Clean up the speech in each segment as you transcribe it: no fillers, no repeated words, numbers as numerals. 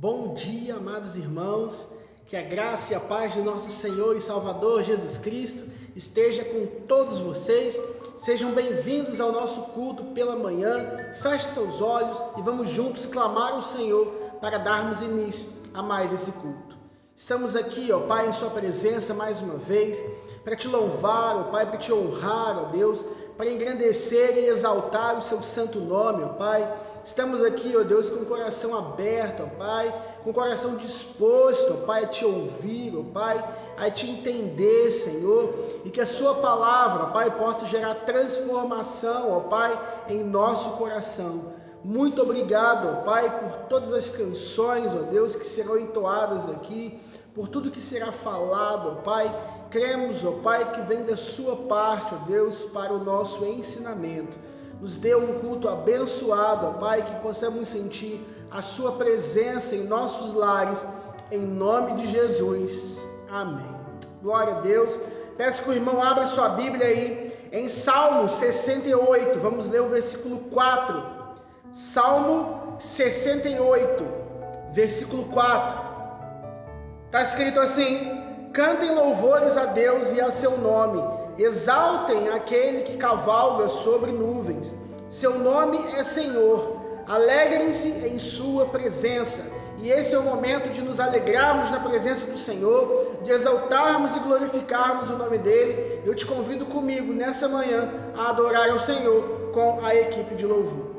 Bom dia, amados irmãos, que a graça e a paz de nosso Senhor e Salvador Jesus Cristo esteja com todos vocês. Sejam bem-vindos ao nosso culto pela manhã. Feche seus olhos e vamos juntos clamar ao Senhor para darmos início a mais esse culto. Estamos aqui, ó Pai, em sua presença mais uma vez, para te louvar, ó Pai, para te honrar, ó Deus, para engrandecer e exaltar o seu santo nome, ó Pai. Estamos aqui, ó Deus, com o coração aberto, ó Pai, com o coração disposto, ó Pai, a te ouvir, ó Pai, a te entender, Senhor, e que a sua palavra, ó Pai, possa gerar transformação, ó Pai, em nosso coração. Muito obrigado, ó Pai, por todas as canções, ó Deus, que serão entoadas aqui, por tudo que será falado, ó Pai. Cremos, ó Pai, que vem da sua parte, ó Deus, para o nosso ensinamento. Nos dê um culto abençoado, ó Pai, que possamos sentir a sua presença em nossos lares, em nome de Jesus. Amém. Glória a Deus. Peço que o irmão abra sua Bíblia aí em Salmo 68. Vamos ler o versículo 4. Salmo 68, versículo 4. Está escrito assim: cantem louvores a Deus e a seu nome. Exaltem aquele que cavalga sobre nuvens. Seu nome é Senhor. Alegrem-se em sua presença. E esse é o momento de nos alegrarmos na presença do Senhor, de exaltarmos e glorificarmos o nome dele. Eu te convido comigo nessa manhã a adorar ao Senhor com a equipe de louvor.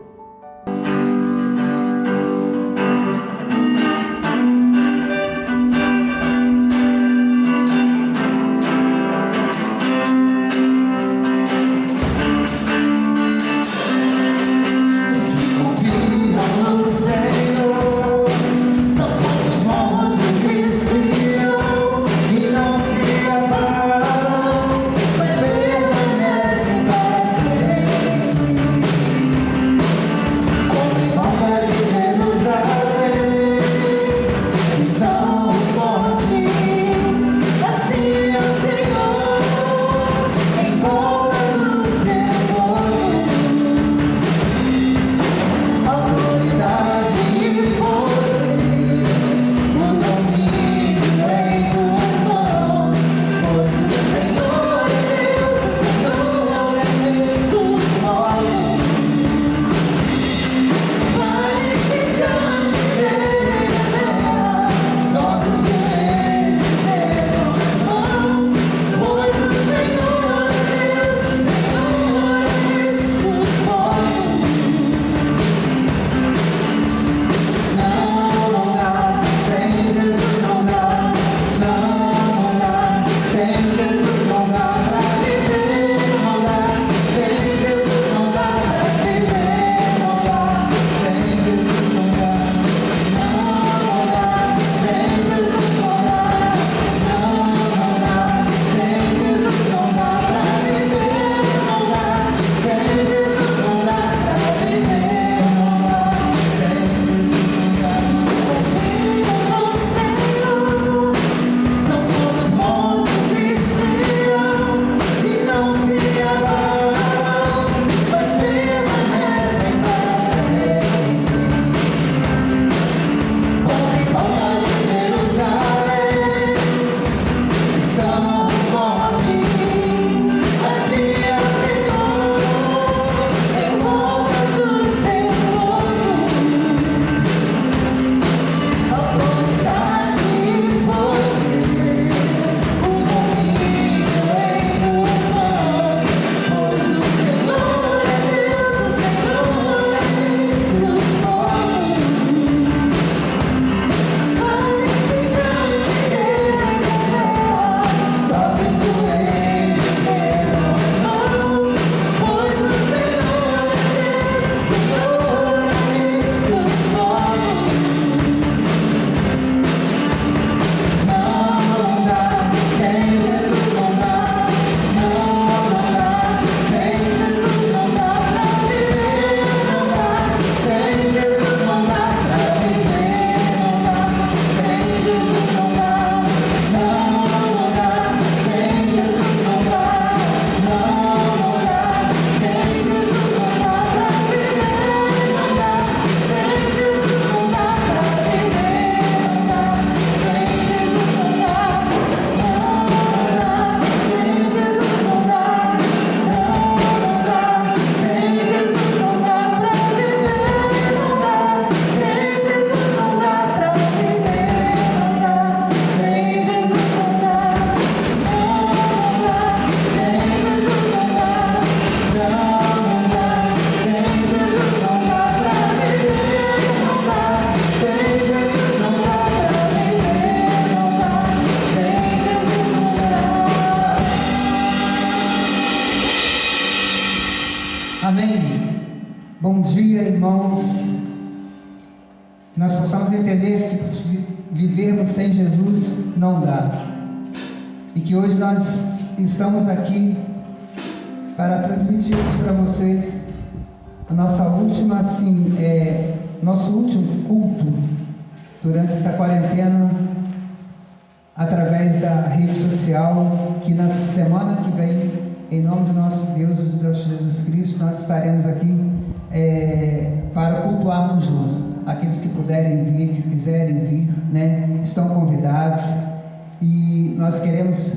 irmãos, que nós possamos entender que vivermos sem Jesus não dá. E que hoje nós estamos aqui para transmitirmos para vocês a nossa última, nosso último culto durante essa quarentena, através da rede social, que na semana que vem, em nome do nosso Deus, do Deus Jesus Cristo, nós estaremos aqui para cultuarmos juntos. Aqueles que puderem vir, que quiserem vir, né, estão convidados. E nós queremos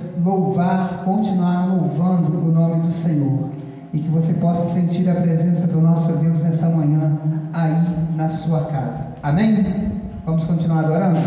continuar louvando o nome do Senhor. E que você possa sentir a presença do nosso Deus nessa manhã, aí na sua casa. Amém? Vamos continuar adorando?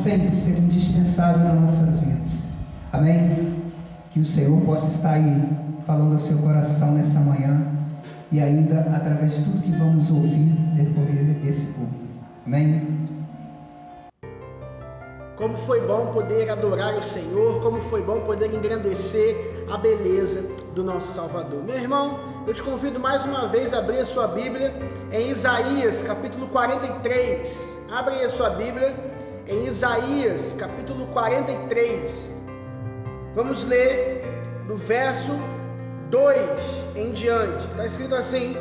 Sempre ser indispensável nas nossas vidas. Amém? Que o Senhor possa estar aí falando ao seu coração nessa manhã e ainda através de tudo que vamos ouvir decorrer desse culto. Amém? Como foi bom poder adorar o Senhor, como foi bom poder engrandecer a beleza do nosso Salvador. Meu irmão, eu te convido mais uma vez a abrir a sua Bíblia em Isaías, capítulo 43. Abre aí a sua Bíblia em Isaías, capítulo 43. Vamos ler do verso 2 em diante. Está escrito assim: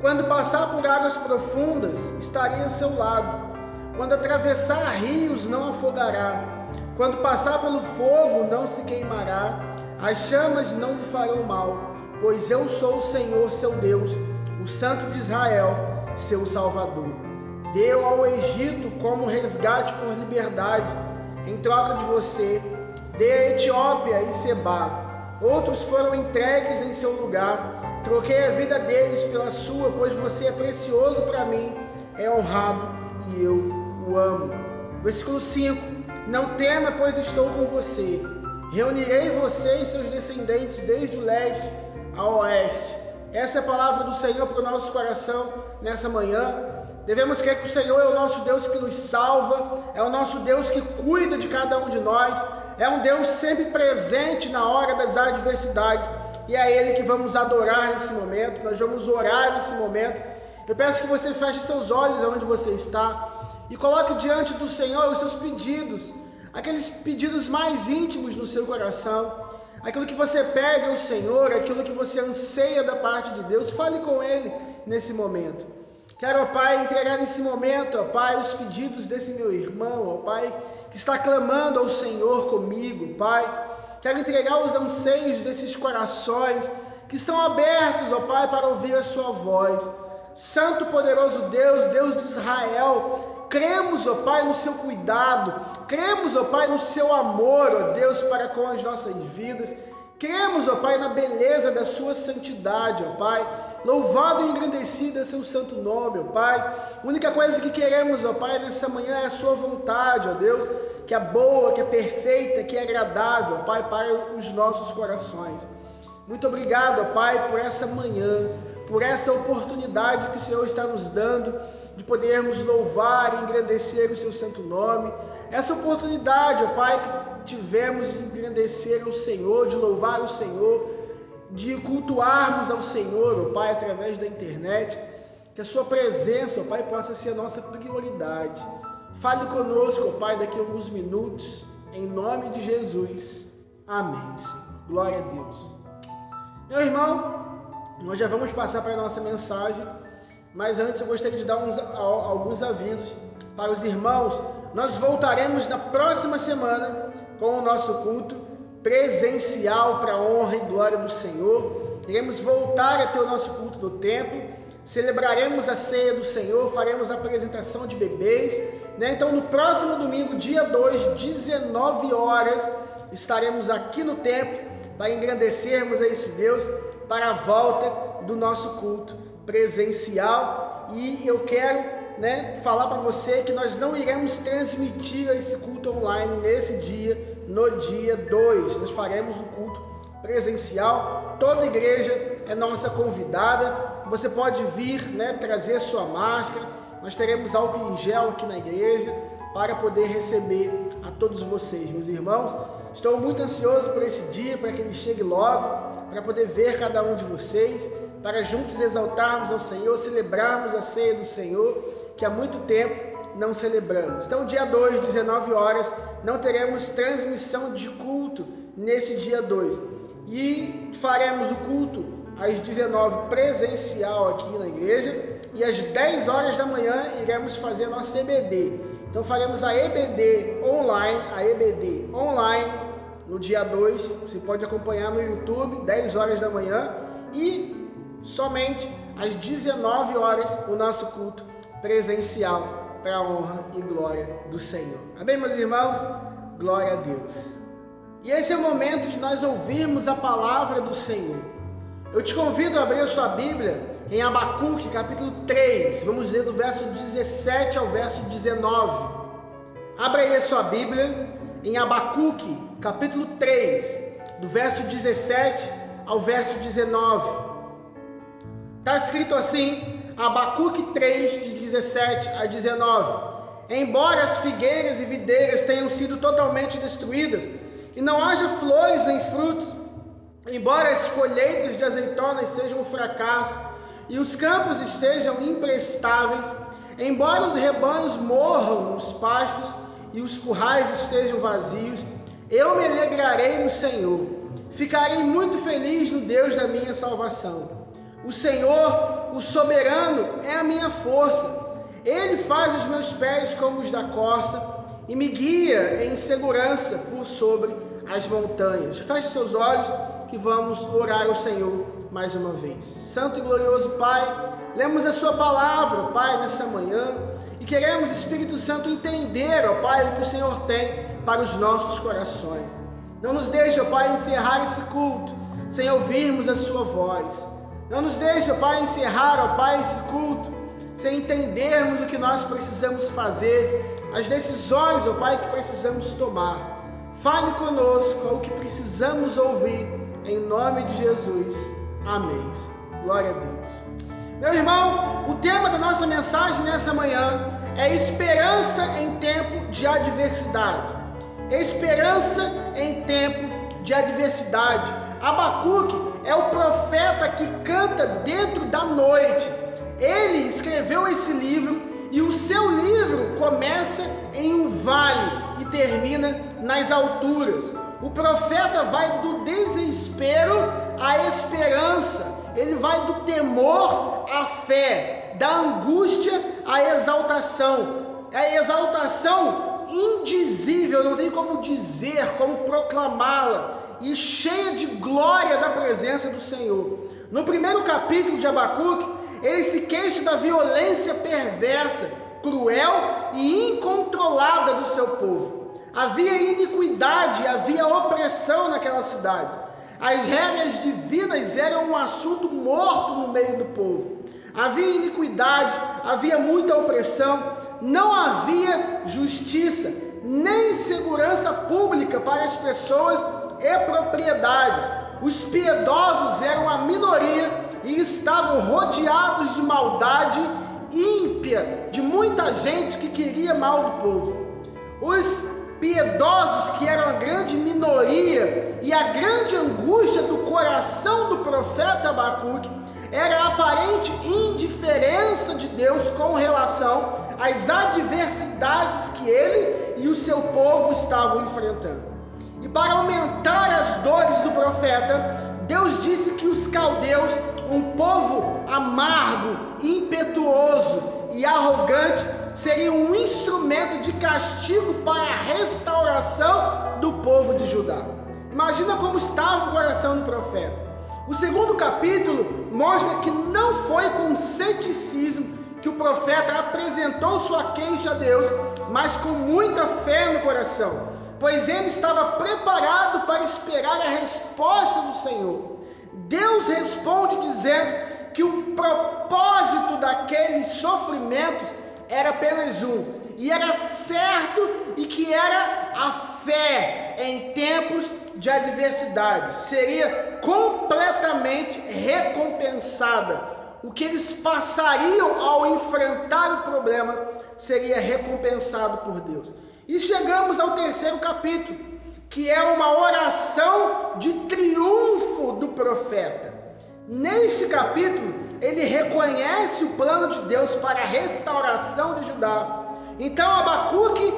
quando passar por águas profundas, estarei ao seu lado. Quando atravessar rios, não afogará. Quando passar pelo fogo, não se queimará. As chamas não lhe farão mal, pois eu sou o Senhor, seu Deus, o Santo de Israel, seu Salvador. Deu ao Egito como resgate por liberdade, em troca de você. Dei a Etiópia e Sebá. Outros foram entregues em seu lugar. Troquei a vida deles pela sua, pois você é precioso para mim, é honrado e eu o amo. Versículo 5. Não tema, pois estou com você. Reunirei você e seus descendentes desde o leste ao oeste. Essa é a palavra do Senhor para o nosso coração nessa manhã. Devemos crer que o Senhor é o nosso Deus que nos salva, é o nosso Deus que cuida de cada um de nós, é um Deus sempre presente na hora das adversidades, e é Ele que vamos adorar nesse momento, nós vamos orar nesse momento. Eu peço que você feche seus olhos aonde você está e coloque diante do Senhor os seus pedidos, aqueles pedidos mais íntimos no seu coração, aquilo que você pede ao Senhor, aquilo que você anseia da parte de Deus. Fale com Ele nesse momento. Quero, ó Pai, entregar nesse momento, ó Pai, os pedidos desse meu irmão, ó Pai, que está clamando ao Senhor comigo, Pai. Quero entregar os anseios desses corações que estão abertos, ó Pai, para ouvir a sua voz. Santo, poderoso Deus, Deus de Israel, cremos, ó Pai, no seu cuidado, cremos, ó Pai, no seu amor, ó Deus, para com as nossas vidas. Cremos, ó Pai, na beleza da sua santidade, ó Pai. Louvado e engrandecido é seu santo nome, ó Pai. A única coisa que queremos, ó Pai, nessa manhã é a sua vontade, ó Deus, que é boa, que é perfeita, que é agradável, ó Pai, para os nossos corações. Muito obrigado, ó Pai, por essa manhã, por essa oportunidade que o Senhor está nos dando de podermos louvar e engrandecer o seu santo nome. Essa oportunidade, ó Pai, que tivemos de engrandecer o Senhor, de louvar o Senhor, de cultuarmos ao Senhor, ó Pai, através da internet. Que a sua presença, ó Pai, possa ser a nossa prioridade. Fale conosco, ó Pai, daqui a alguns minutos, em nome de Jesus. Amém, Senhor. Glória a Deus. Meu irmão, nós já vamos passar para a nossa mensagem, mas antes eu gostaria de dar alguns avisos para os irmãos. Nós voltaremos na próxima semana com o nosso culto presencial para a honra e glória do Senhor. Iremos voltar a ter o nosso culto no templo, celebraremos a ceia do Senhor, faremos a apresentação de bebês, né? Então no próximo domingo, dia 2, 19 horas, estaremos aqui no templo para engrandecermos a esse Deus, para a volta do nosso culto presencial. E eu quero, né, falar para você que nós não iremos transmitir esse culto online nesse dia. No dia 2, nós faremos o culto presencial. Toda igreja é nossa convidada. Você pode vir, né, trazer sua máscara. Nós teremos álcool em gel aqui na igreja para poder receber a todos vocês, meus irmãos. Estou muito ansioso por esse dia, para que ele chegue logo, para poder ver cada um de vocês, para juntos exaltarmos ao Senhor, celebrarmos a ceia do Senhor, que há muito tempo não celebramos. Então, dia 2, 19 horas, não teremos transmissão de culto nesse dia 2. E faremos o culto às 19 presencial aqui na igreja, e às 10 horas da manhã iremos fazer a nossa EBD. Então faremos a EBD online no dia 2. Você pode acompanhar no YouTube, 10 horas da manhã, e somente às 19 horas o nosso culto presencial para a honra e glória do Senhor. Amém, meus irmãos? Glória a Deus. E esse é o momento de nós ouvirmos a palavra do Senhor. Eu te convido a abrir a sua Bíblia em Abacuque, capítulo 3. Vamos ler do verso 17 ao verso 19. Abra aí a sua Bíblia em Abacuque, capítulo 3, do verso 17 ao verso 19. Está escrito assim, Abacuque 3, de 17 a 19. Embora as figueiras e videiras tenham sido totalmente destruídas, e não haja flores nem frutos, embora as colheitas de azeitonas sejam um fracasso, e os campos estejam imprestáveis, embora os rebanhos morram nos pastos, e os currais estejam vazios, eu me alegrarei no Senhor, ficarei muito feliz no Deus da minha salvação. O Senhor, o soberano, é a minha força. Ele faz os meus pés como os da corça e me guia em segurança por sobre as montanhas. Feche seus olhos que vamos orar ao Senhor mais uma vez. Santo e glorioso Pai, lemos a sua palavra, Pai, nessa manhã e queremos, Espírito Santo, entender, ó Pai, o que o Senhor tem para os nossos corações. Não nos deixe, ó Pai, encerrar esse culto sem ouvirmos a sua voz. Não nos deixe, ó Pai, encerrar, ó Pai, esse culto sem entendermos o que nós precisamos fazer, as decisões, ó Pai, que precisamos tomar. Fale conosco o que precisamos ouvir, em nome de Jesus. Amém. Glória a Deus. Meu irmão, o tema da nossa mensagem nessa manhã é esperança em tempo de adversidade. Esperança em tempo de adversidade. Abacuque é o profeta que canta dentro da noite. Ele escreveu esse livro e o seu livro começa em um vale e termina nas alturas. O profeta vai do desespero à esperança, ele vai do temor à fé, da angústia à exaltação. É a exaltação indizível, não tem como dizer, como proclamá-la, e cheia de glória da presença do Senhor. No primeiro capítulo de Abacuque, ele se queixa da violência perversa, cruel e incontrolada do seu povo. Havia iniquidade, havia opressão naquela cidade. As regras divinas eram um assunto morto no meio do povo. Havia iniquidade, havia muita opressão, não havia justiça, nem segurança pública para as pessoas e propriedades. Os piedosos eram a minoria e estavam rodeados de maldade ímpia, de muita gente que queria mal do povo. Os piedosos, que eram a grande minoria, e a grande angústia do coração do profeta Abacuque era a aparente indiferença de Deus com relação às adversidades que ele e o seu povo estavam enfrentando. E para aumentar as dores do profeta, Deus disse que os caldeus, um povo amargo, impetuoso e arrogante, seria um instrumento de castigo para a restauração do povo de Judá. Imagina como estava o coração do profeta. O segundo capítulo mostra que não foi com ceticismo que o profeta apresentou sua queixa a Deus, mas com muita fé no coração, pois ele estava preparado para esperar a resposta do Senhor. Deus responde dizendo que o propósito daqueles sofrimentos era apenas um, e era certo, e que era a fé em tempos de adversidade. Seria completamente recompensada. O que eles passariam ao enfrentar o problema seria recompensado por Deus. E chegamos ao terceiro capítulo, que é uma oração de triunfo do profeta. Neste capítulo, ele reconhece o plano de Deus para a restauração de Judá. Então Abacuque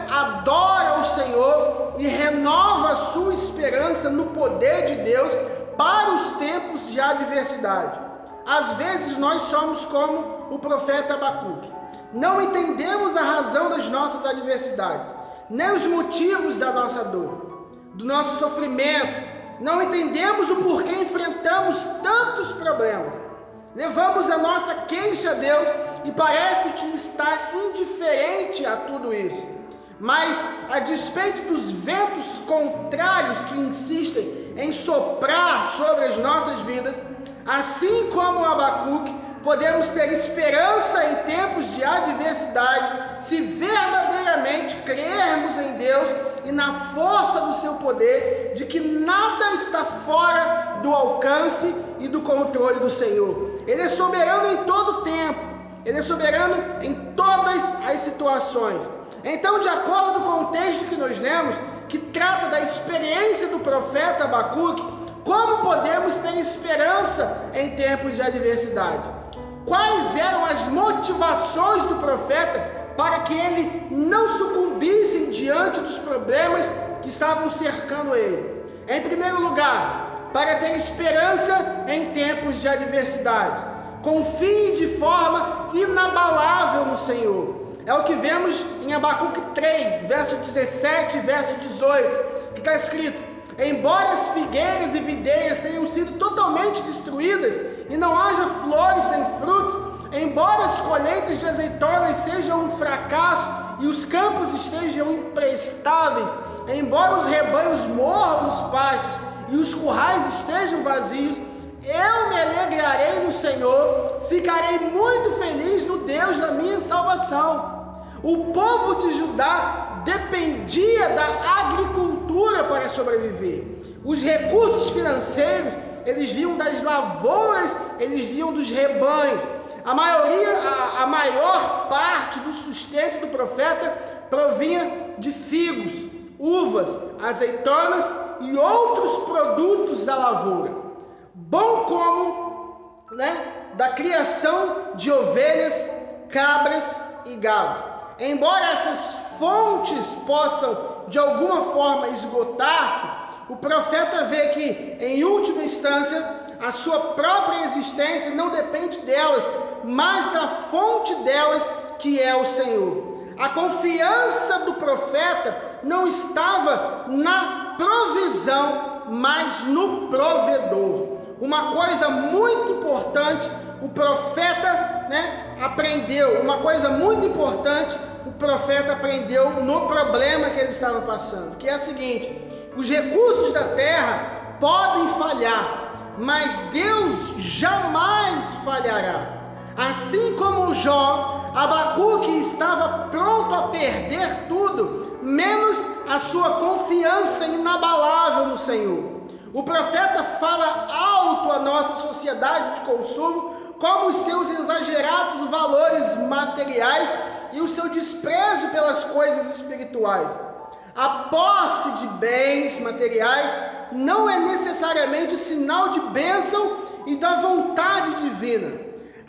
adora o Senhor e renova a sua esperança no poder de Deus para os tempos de adversidade. Às vezes nós somos como o profeta Abacuque. Não entendemos a razão das nossas adversidades, nem os motivos da nossa dor, do nosso sofrimento. Não entendemos o porquê enfrentamos tantos problemas. Levamos a nossa queixa a Deus e parece que está indiferente a tudo isso. Mas, a despeito dos ventos contrários que insistem em soprar sobre as nossas vidas, assim como Abacuque, podemos ter esperança em tempos de adversidade se verdadeiramente crermos em Deus e na força do seu poder, de que nada está fora do alcance e do controle do Senhor. Ele é soberano em todo o tempo, ele é soberano em todas as situações. Então, de acordo com o texto que nós lemos, que trata da experiência do profeta Abacuque, como podemos ter esperança em tempos de adversidade? Quais eram as motivações do profeta para que ele não sucumbisse diante dos problemas que estavam cercando ele? Em primeiro lugar, para ter esperança em tempos de adversidade. Confie de forma inabalável no Senhor. É o que vemos em Abacuque 3, verso 17 e verso 18, que está escrito: embora as figueiras e videiras tenham sido totalmente destruídas e não haja flores sem frutos, embora as colheitas de azeitonas sejam um fracasso e os campos estejam imprestáveis, embora os rebanhos morram nos pastos e os currais estejam vazios, eu me alegrarei no Senhor, ficarei muito feliz no Deus da minha salvação. O povo de Judá dependia da agricultura para sobreviver. Os recursos financeiros, eles vinham das lavouras, eles vinham dos rebanhos. A maior parte do sustento do profeta provinha de figos, uvas, azeitonas e outros produtos da lavoura, bom como, da criação de ovelhas, cabras e gado. Embora essas fontes possam de alguma forma esgotar-se, o profeta vê que, em última instância, a sua própria existência não depende delas, mas da fonte delas, que é o Senhor. A confiança do profeta não estava na provisão, mas no provedor. Uma coisa muito importante, o profeta aprendeu, o profeta aprendeu no problema que ele estava passando, que é o seguinte: os recursos da terra podem falhar, mas Deus jamais falhará. Assim como Jó, Abacuque estava pronto a perder tudo, menos a sua confiança inabalável no Senhor. O profeta fala alto à nossa sociedade de consumo, como os seus exagerados valores materiais e o seu desprezo pelas coisas espirituais. A posse de bens materiais não é necessariamente sinal de bênção e da vontade divina.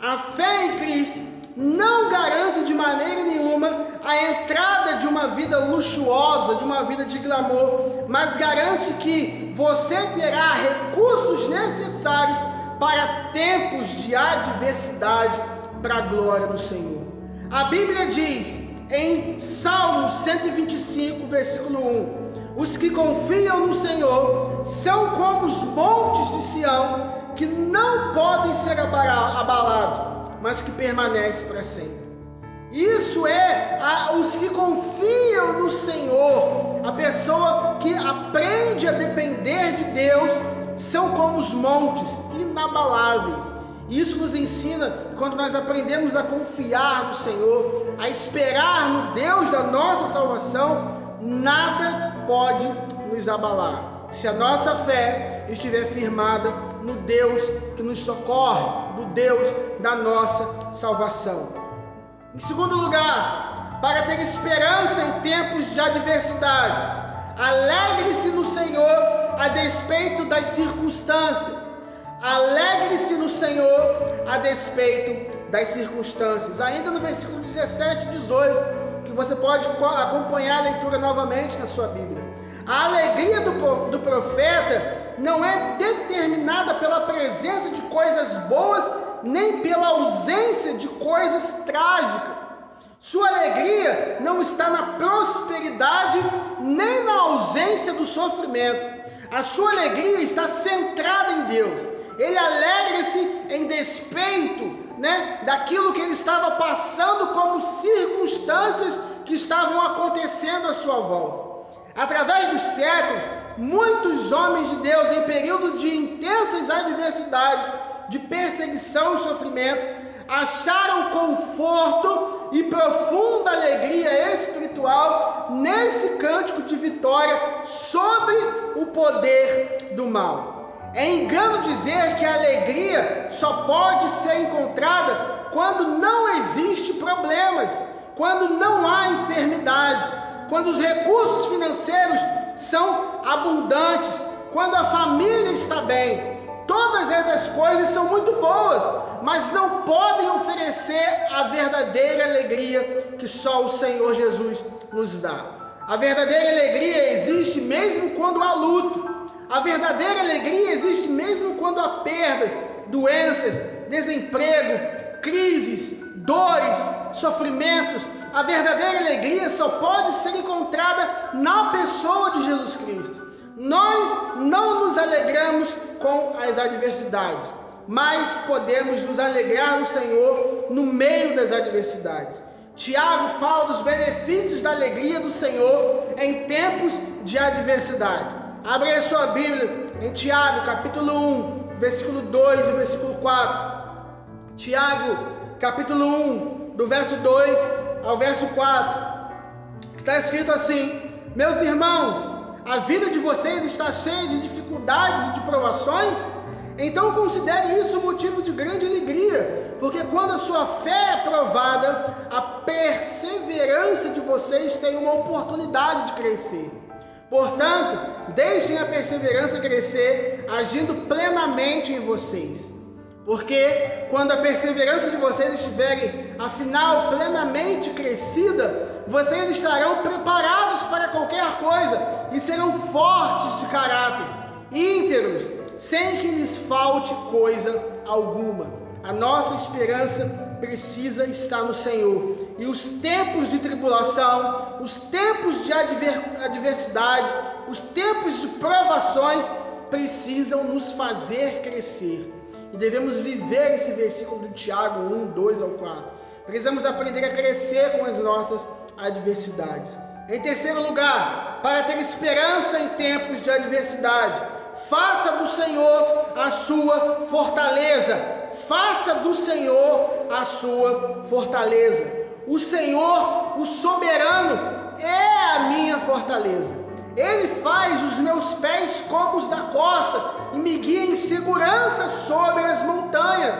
A fé em Cristo não garante de maneira nenhuma a entrada de uma vida luxuosa, de uma vida de glamour, mas garante que você terá recursos necessários para tempos de adversidade, para a glória do Senhor. A Bíblia diz em Salmo 125, versículo 1: os que confiam no Senhor são como os montes de Sião, que não podem ser abalados, mas que permanecem para sempre. Isso é os que confiam no Senhor, a pessoa que aprende a depender de Deus, são como os montes inabaláveis. Isso nos ensina, quando nós aprendemos a confiar no Senhor, a esperar no Deus da nossa salvação, nada pode nos abalar, se a nossa fé estiver firmada no Deus que nos socorre, no Deus da nossa salvação. Em segundo lugar, para ter esperança em tempos de adversidade, alegre-se no Senhor a despeito das circunstâncias. Alegre-se no Senhor a despeito das circunstâncias. Ainda no versículo 17 e 18, que você pode acompanhar a leitura novamente na sua Bíblia. A alegria do profeta não é determinada pela presença de coisas boas, nem pela ausência de coisas trágicas. Sua alegria não está na prosperidade, nem na ausência do sofrimento. A sua alegria está centrada em Deus. Ele alegra-se em despeito, daquilo que ele estava passando, como circunstâncias que estavam acontecendo à sua volta. Através dos séculos, muitos homens de Deus, em período de intensas adversidades, de perseguição e sofrimento, acharam conforto e profunda alegria espiritual nesse cântico de vitória sobre o poder do mal. É engano dizer que a alegria só pode ser encontrada quando não existe problemas, quando não há enfermidade, quando os recursos financeiros são abundantes, quando a família está bem. Todas essas coisas são muito boas, mas não podem oferecer a verdadeira alegria que só o Senhor Jesus nos dá. A verdadeira alegria existe mesmo quando há luto. A verdadeira alegria existe mesmo quando há perdas, doenças, desemprego, crises, dores, sofrimentos, a verdadeira alegria só pode ser encontrada na pessoa de Jesus Cristo. Nós não nos alegramos com as adversidades, mas podemos nos alegrar no Senhor no meio das adversidades. Tiago fala dos benefícios da alegria do Senhor em tempos de adversidade. Abra aí a sua Bíblia em Tiago, capítulo 1, versículo 2 e versículo 4. Tiago, capítulo 1, do verso 2 ao verso 4, que está escrito assim: meus irmãos, a vida de vocês está cheia de dificuldades e de provações? Então considere isso motivo de grande alegria, porque quando a sua fé é provada, a perseverança de vocês tem uma oportunidade de crescer. Portanto, deixem a perseverança crescer, agindo plenamente em vocês. Porque quando a perseverança de vocês estiver, afinal, plenamente crescida, vocês estarão preparados para qualquer coisa e serão fortes de caráter, íntegros, sem que lhes falte coisa alguma. A nossa esperança precisa estar no Senhor. E os tempos de tribulação, os tempos de adversidade, os tempos de provações precisam nos fazer crescer. E devemos viver esse versículo de Tiago 1, 2 ao 4. Precisamos aprender a crescer com as nossas adversidades. Em terceiro lugar, para ter esperança em tempos de adversidade, faça do Senhor a sua fortaleza. Faça do Senhor a sua fortaleza. O Senhor, o soberano, é a minha fortaleza. Ele faz os meus pés como os da corça e me guia em segurança sobre as montanhas.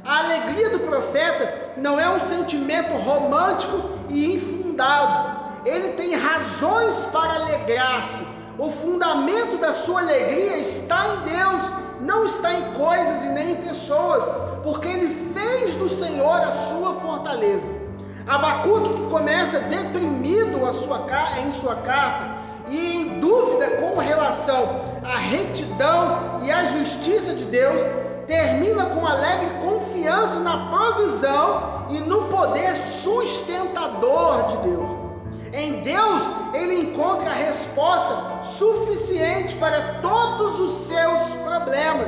A alegria do profeta não é um sentimento romântico e infundado. Ele tem razões para alegrar-se. O fundamento da sua alegria está em Deus, não está em coisas e nem em pessoas, porque ele fez do Senhor a sua fortaleza. Abacuque, que começa deprimido em sua carta e em dúvida com relação à retidão e à justiça de Deus, termina com alegre confiança na provisão e no poder sustentador de Deus. Em Deus, ele encontra a resposta suficiente para todos os seus problemas.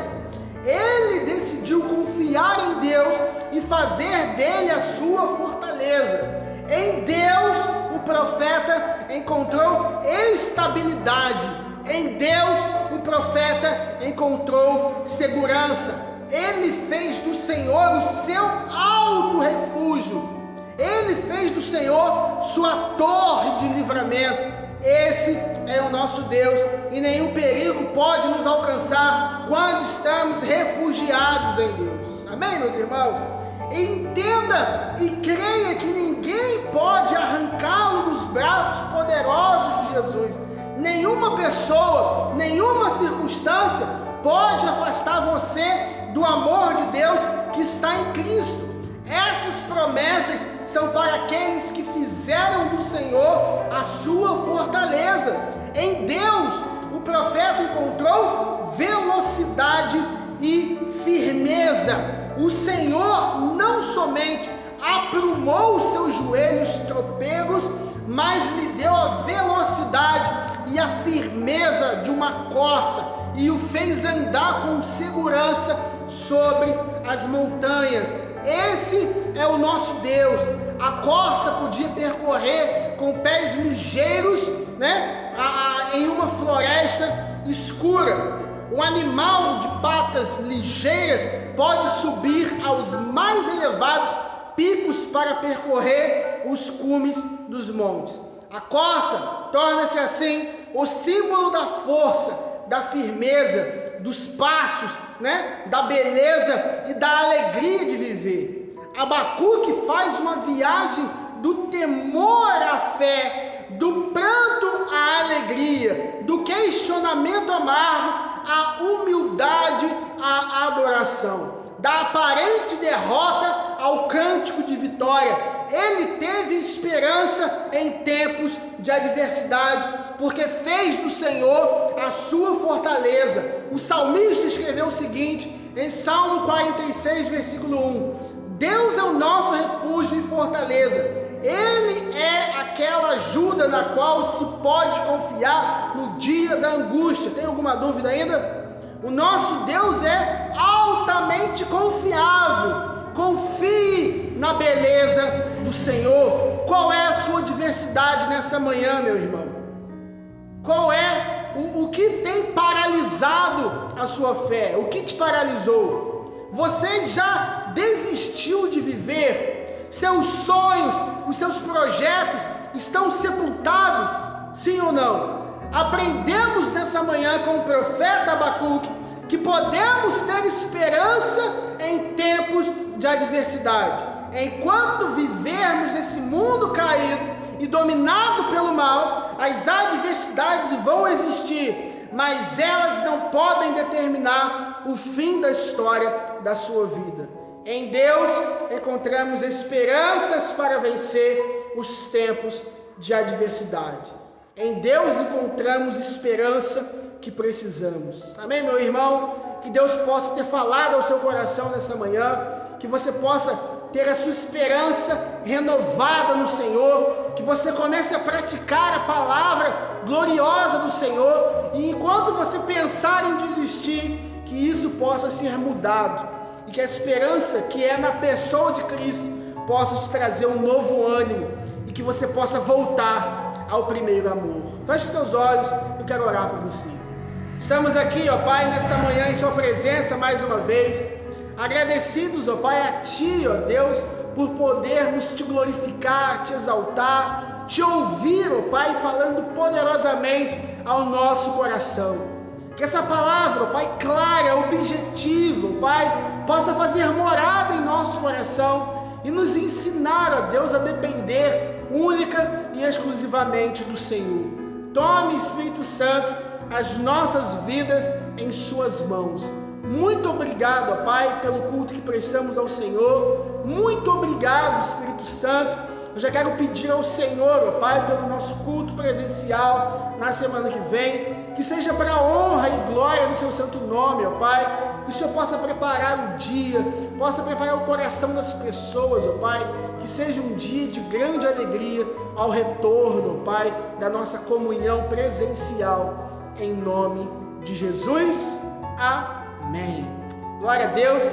Ele decidiu confiar em Deus e fazer dele a sua fortaleza. Em Deus, o profeta encontrou estabilidade. Em Deus, o profeta encontrou segurança. Ele fez do Senhor o seu alto refúgio. Ele fez do Senhor sua torre de livramento. Esse é o nosso Deus, e nenhum perigo pode nos alcançar quando estamos refugiados em Deus. Amém, meus irmãos? Entenda e creia que ninguém pode arrancá-lo dos braços poderosos de Jesus. Nenhuma pessoa, nenhuma circunstância pode afastar você do amor de Deus que está em Cristo. Essas promessas são para aqueles que fizeram do Senhor a sua fortaleza. Em Deus, o profeta encontrou velocidade e firmeza. O Senhor não somente aprumou os seus joelhos tropegos, mas lhe deu a velocidade e a firmeza de uma corça e o fez andar com segurança sobre as montanhas. Esse é o nosso Deus. A corça podia percorrer com pés ligeiros, em uma floresta escura. Um animal de patas ligeiras pode subir aos mais elevados picos para percorrer os cumes dos montes. A corça torna-se assim o símbolo da força, da firmeza, dos passos, da beleza e da alegria de viver. Abacuque faz uma viagem do temor à fé, do pranto à alegria, do questionamento amargo à humildade à adoração, da aparente derrota ao cântico de vitória. Ele teve esperança em tempos de adversidade, porque fez do Senhor a sua fortaleza. O salmista escreveu o seguinte em Salmo 46, versículo 1: Deus é o nosso refúgio e fortaleza, Ele é aquela ajuda na qual se pode confiar no dia da angústia. Tem alguma dúvida ainda? O nosso Deus é altamente confiável. Confie na beleza do Senhor. Qual é a sua adversidade nessa manhã, meu irmão? Qual é o que tem paralisado a sua fé? O que te paralisou? Você já desistiu de viver? Seus sonhos, os seus projetos estão sepultados? Sim ou não? Aprendemos nessa manhã com o profeta Abacuque que podemos ter esperança em tempos de adversidade. Enquanto vivermos nesse mundo caído e dominado pelo mal, as adversidades vão existir, mas elas não podem determinar o fim da história da sua vida. Em Deus encontramos esperanças para vencer os tempos de adversidade. Em Deus encontramos esperança que precisamos. Amém, meu irmão? Que Deus possa ter falado ao seu coração nessa manhã, que você possa ter a sua esperança renovada no Senhor, que você comece a praticar a palavra gloriosa do Senhor, e enquanto você pensar em desistir, que isso possa ser mudado, e que a esperança que é na pessoa de Cristo possa te trazer um novo ânimo, e que você possa voltar ao primeiro amor. Feche seus olhos, eu quero orar por você. Estamos aqui, ó Pai, nessa manhã em sua presença mais uma vez, agradecidos, ó Pai, a Ti, ó Deus, por podermos Te glorificar, Te exaltar, Te ouvir, ó Pai, falando poderosamente ao nosso coração. Que essa palavra, ó Pai, clara, objetiva, ó Pai, possa fazer morada em nosso coração e nos ensinar, ó Deus, a depender única e exclusivamente do Senhor. Tome, Espírito Santo, as nossas vidas em Suas mãos. Muito obrigado, ó Pai, pelo culto que prestamos ao Senhor. Muito obrigado, Espírito Santo. Eu já quero pedir ao Senhor, ó Pai, pelo nosso culto presencial na semana que vem, que seja para a honra e glória do Seu santo nome, ó Pai. Que o Senhor possa preparar o dia, possa preparar o coração das pessoas, ó Pai. Que seja um dia de grande alegria ao retorno, ó Pai, da nossa comunhão presencial. Em nome de Jesus. Amém. Glória a Deus.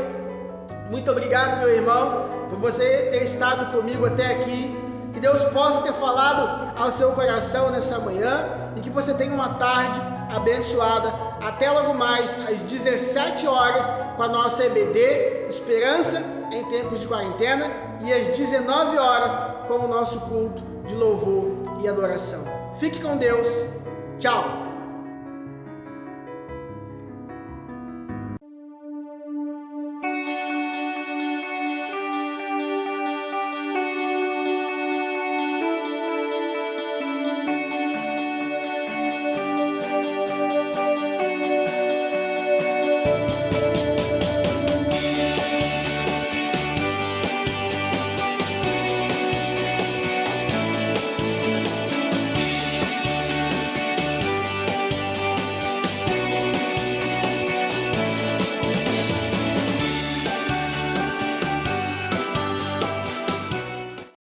Muito obrigado, meu irmão, por você ter estado comigo até aqui. Que Deus possa ter falado ao seu coração nessa manhã e que você tenha uma tarde abençoada. Até logo mais às 17 horas com a nossa EBD, Esperança em Tempos de Quarentena, e às 19 horas com o nosso culto de louvor e adoração. Fique com Deus. Tchau.